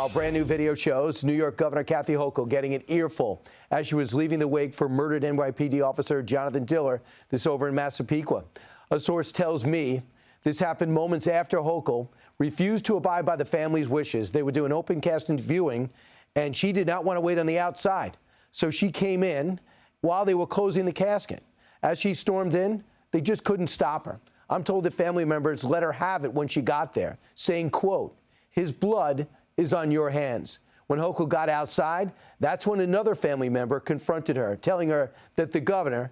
Meanwhile, brand new video shows New York Governor Kathy Hochul getting an earful as she was leaving the wake for murdered NYPD officer Jonathan Diller, this over in Massapequa. A source tells me this happened moments after Hochul refused to abide by the family's wishes. They would do an open casting viewing, and she did not want to wait on the outside. So she came in while they were closing the casket. As she stormed in, they just couldn't stop her. I'm told that family members let her have it when she got there, saying, quote, "His blood is on your hands." When Hochul got outside, that's when another family member confronted her, telling her that the governor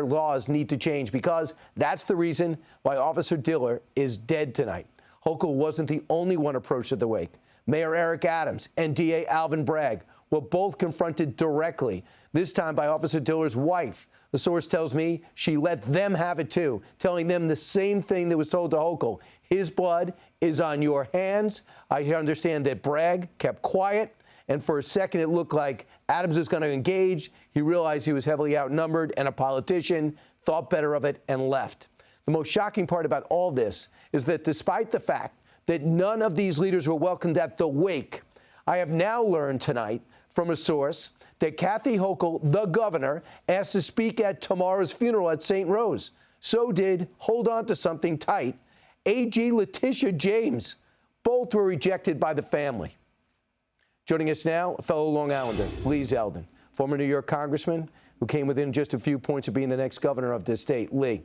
laws need to change because that's the reason why Officer Diller is dead tonight. Hochul wasn't the only one approached at the wake. Mayor Eric Adams and DA Alvin Bragg were both confronted directly, this time by Officer Diller's wife. The source tells me she let them have it too, telling them the same thing that was told to Hochul. His blood is on your hands. I understand that Bragg kept quiet, and for a second it looked like Adams was going to engage. He realized he was heavily outnumbered and a politician, thought better of it, and left. The most shocking part about all this is that despite the fact that none of these leaders were welcomed at the wake, I have now learned tonight from a source that Kathy Hochul, the governor, asked to speak at tomorrow's funeral at St. Rose. So did, hold on to something tight, AG Letitia James. Both were rejected by the family. Joining us now, a fellow Long Islander, Lee Zeldin, former New York congressman who came within just a few points of being the next governor of this state. Lee,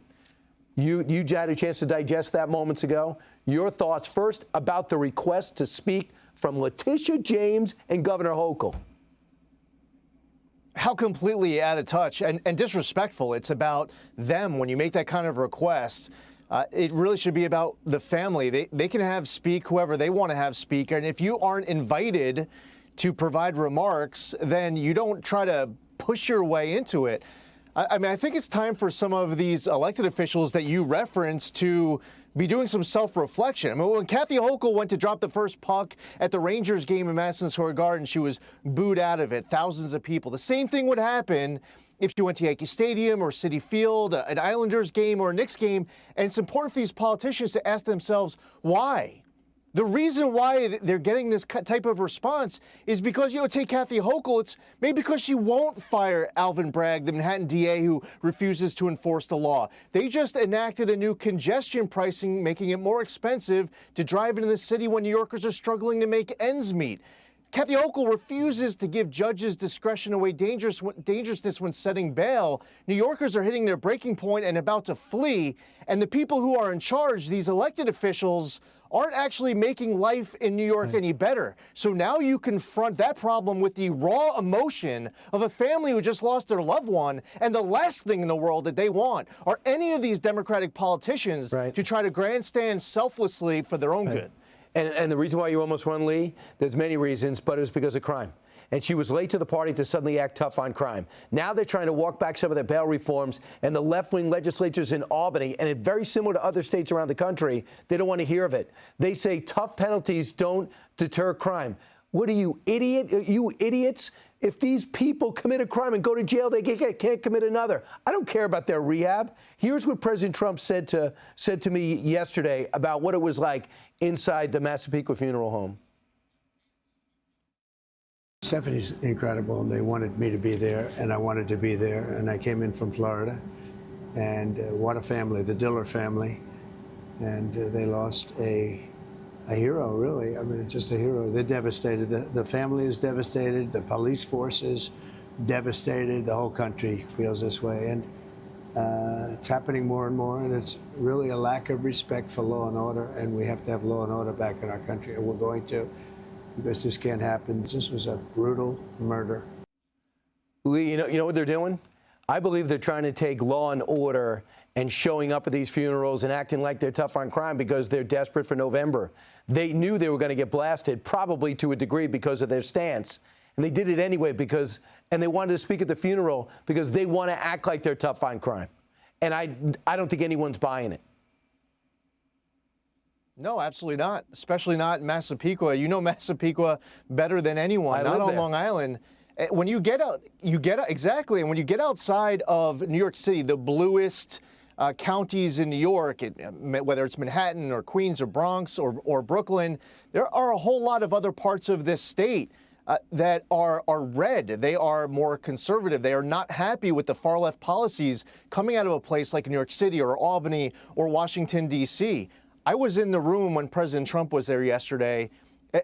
you had a chance to digest that moments ago. Your thoughts first about the request to speak from Letitia James and Governor Hochul. How completely out of touch and disrespectful. It's about them when you make that kind of request. It really should be about the family. They can speak whoever they want to have speak. And if you aren't invited to provide remarks, then you don't try to push your way into it. I mean, I think it's time for some of these elected officials that you referenced to be doing some self-reflection. I mean, when Kathy Hochul went to drop the first puck at the Rangers game in Madison Square Garden, she was booed out of it, thousands of people. The same thing would happen if she went to Yankee Stadium or Citi Field, an Islanders game or a Knicks game. And it's important for these politicians to ask themselves why. The reason why they're getting this type of response is because, take Kathy Hochul, it's maybe because she won't fire Alvin Bragg, the Manhattan DA who refuses to enforce the law. They just enacted a new congestion pricing, making it more expensive to drive into the city when New Yorkers are struggling to make ends meet. Kathy Hochul refuses to give judges discretion to weigh dangerousness when setting bail. New Yorkers are hitting their breaking point and about to flee, and the people who are in charge, these elected officials, aren't actually making life in New York any better. So now you confront that problem with the raw emotion of a family who just lost their loved one, and the last thing in the world that they want are any of these Democratic politicians to try to grandstand selflessly for their own good. And the reason why you almost won, Lee, there's many reasons, but it was because of crime. And she was late to the party to suddenly act tough on crime. Now they're trying to walk back some of their bail reforms, and the left-wing legislatures in Albany, and it's very similar to other states around the country, they don't want to hear of it. They say tough penalties don't deter crime. What are you, idiot? You idiots? If these people commit a crime and go to jail, they can't commit another. I don't care about their rehab. Here's what President Trump said to me yesterday about what it was like inside the Massapequa funeral home. Stephanie's incredible, and they wanted me to be there, and I wanted to be there, and I came in from Florida, and what a family, the Diller family, and they lost a hero, really. I mean, just a hero. They're devastated. The family is devastated. The police force is devastated. The whole country feels this way, and it's happening more and more, and it's really a lack of respect for law and order, and we have to have law and order back in our country, and we're going to, because this can't happen. This was a brutal murder. Lee, you know what they're doing? I believe they're trying to take law and order and showing up at these funerals and acting like they're tough on crime because they're desperate for November. They knew they were going to get blasted, probably to a degree because of their stance. And they did it anyway and they wanted to speak at the funeral because they want to act like they're tough on crime. And I don't think anyone's buying it. No, absolutely not, especially not in Massapequa. You know Massapequa better than anyone, not on Long Island. When you get out, exactly. And when you get outside of New York City, the bluest counties in New York, whether it's Manhattan or Queens or Bronx or Brooklyn, there are a whole lot of other parts of this state that are red. They are more conservative. They are not happy with the far left policies coming out of a place like New York City or Albany or Washington, D.C. I was in the room when President Trump was there yesterday,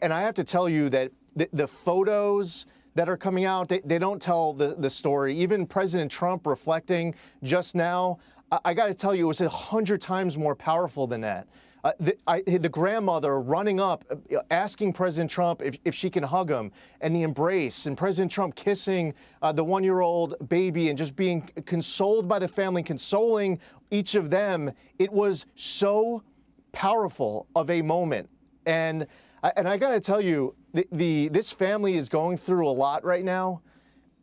and I have to tell you that the photos that are coming out, they don't tell the story. Even President Trump reflecting just now, I got to tell you, it was 100 times more powerful than that. The grandmother running up, asking President Trump if she can hug him, and the embrace, and President Trump kissing the one-year-old baby and just being consoled by the family, consoling each of them. It was so powerful of a moment. And I got to tell you, this family is going through a lot right now,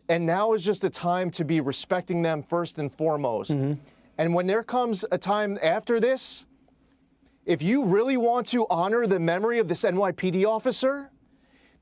and now is just a time to be respecting them first and foremost. Mm-hmm. And when there comes a time after this, if you really want to honor the memory of this NYPD officer,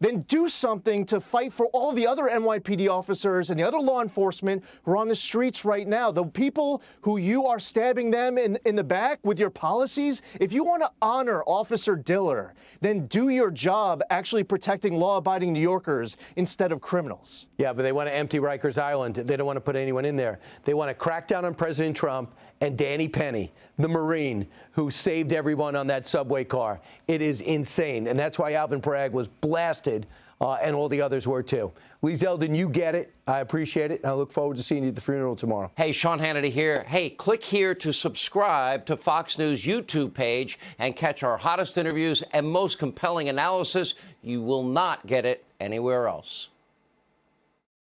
then do something to fight for all the other NYPD officers and the other law enforcement who are on the streets right now. The people who you are stabbing them in the back with your policies, if you want to honor Officer Diller, then do your job actually protecting law-abiding New Yorkers instead of criminals. Yeah, but they want to empty Rikers Island. They don't want to put anyone in there. They want to crack down on President Trump and Danny Penny, the Marine who saved everyone on that subway car. It is insane. And that's why Alvin Bragg was blasted, and all the others were too. Lee Zeldin, you get it. I appreciate it. I look forward to seeing you at the funeral tomorrow. Hey, Sean Hannity here. Hey, click here to subscribe to Fox News YouTube page and catch our hottest interviews and most compelling analysis. You will not get it anywhere else.